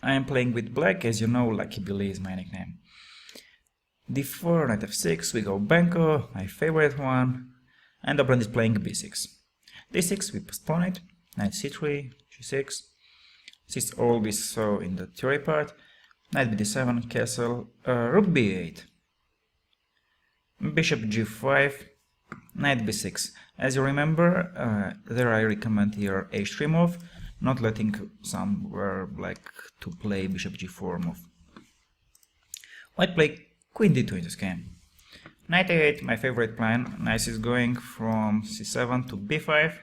I am playing with black, as you know, Lucky Billy is my nickname. d4, knight f6, we go banco, my favorite one, and the opponent is playing b6. d6, we postpone it, knight c3, g6, this is all we saw in the theory part, knight bd7, castle, rook b8, bishop g5, knight b6. As you remember, there I recommend here h3 move, not letting somewhere black to play bishop g4 move. White play queen d2 in this game. Knight a8, my favorite plan. Knight is going from c7 to b5.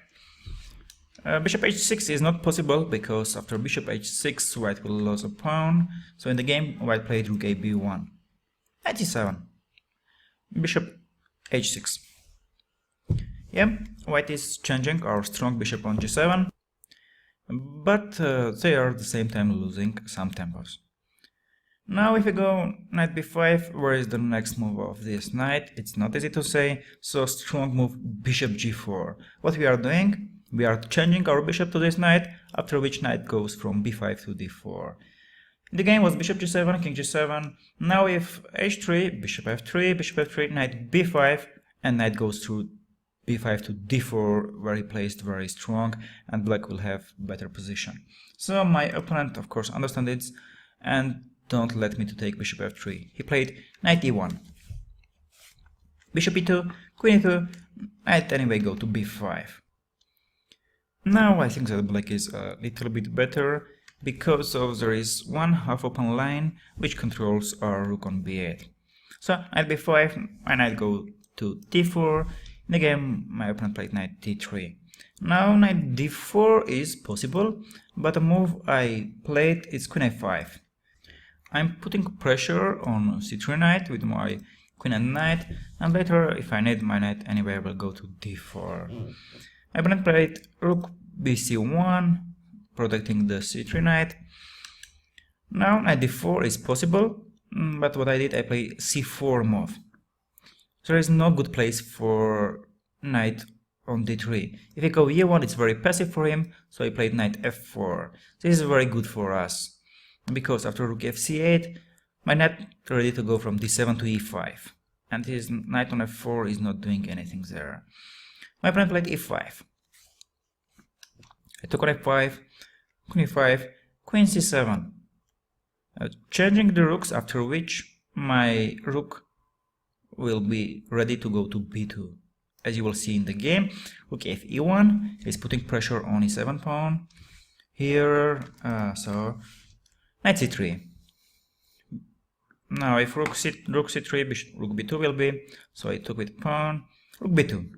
Bishop h6 is not possible because after bishop h6 white will lose a pawn. So in the game white played rook a b1. Knight e7. Bishop h6. Yeah, white is changing our strong bishop on g7, but they are at the same time losing some tempos. Now if we go knight b5, where is the next move of this knight? It's not easy to say, so strong move bishop g4. What we are doing? We are changing our bishop to this knight, after which knight goes from b5 to d4. The game was bishop g7, king g7. Now if h3, bishop f3, knight b5, and knight goes through b5 to d4, where he placed very strong, and black will have better position. So my opponent of course understands it and don't let me to take bishop f3. He played knight e1, bishop e2, queen e2, knight anyway go to b5. Now I think that black is a little bit better because there is one half open line which controls our rook on b8. So knight b5, my knight go to d4. In the game my opponent played knight d3. Now knight d4 is possible, but the move I played is queen a5. I'm putting pressure on c3 knight with my queen and knight, and later if I need my knight anyway I will go to d4. My opponent played rook bc1, protecting the c3 knight. Now knight d4 is possible, but what I did, I played c4 move. There is no good place for knight on d3. If I go e1, it's very passive for him, so I played knight f4. This is very good for us, because after rook fc8, my knight ready to go from d7 to e5, and his knight on f4 is not doing anything there. My opponent played e5. I took on f5, queen e5, queen c7, changing the rooks, after which my rook will be ready to go to b2. As you will see in the game, rook f e1 is putting pressure on e7 pawn. Here, so knight c3. Now if rook c3, rook b2 will be, so I took with pawn, rook b2.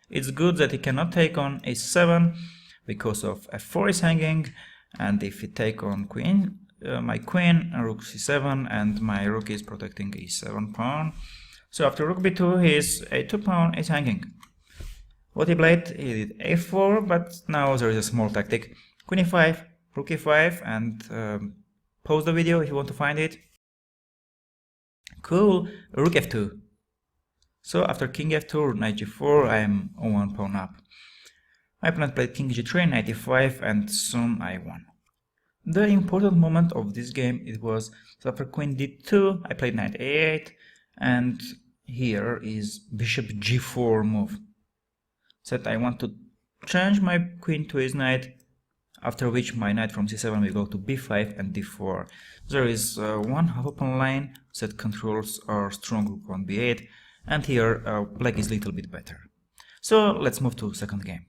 It's good that he cannot take on a7 because of f4 is hanging, and if he take on queen, my queen, rook c7, and my rook is protecting e7 pawn. So after rook b2, his a2 pawn is hanging. What he played, he did a4, but now there is a small tactic. Queen e5, rook e5, and pause the video if you want to find it. Cool, rook f2. So after king f2, knight g4, I am on one pawn up. My opponent played king g3, knight e5, and soon I won. The important moment of this game, it was after queen d2, I played knight a8, and here is bishop g4 move. Said I want to change my queen to his knight, after which my knight from c7 will go to b5 and d4. There is one half open line that controls our strong rook on b8, and here black is a little bit better. So let's move to second game.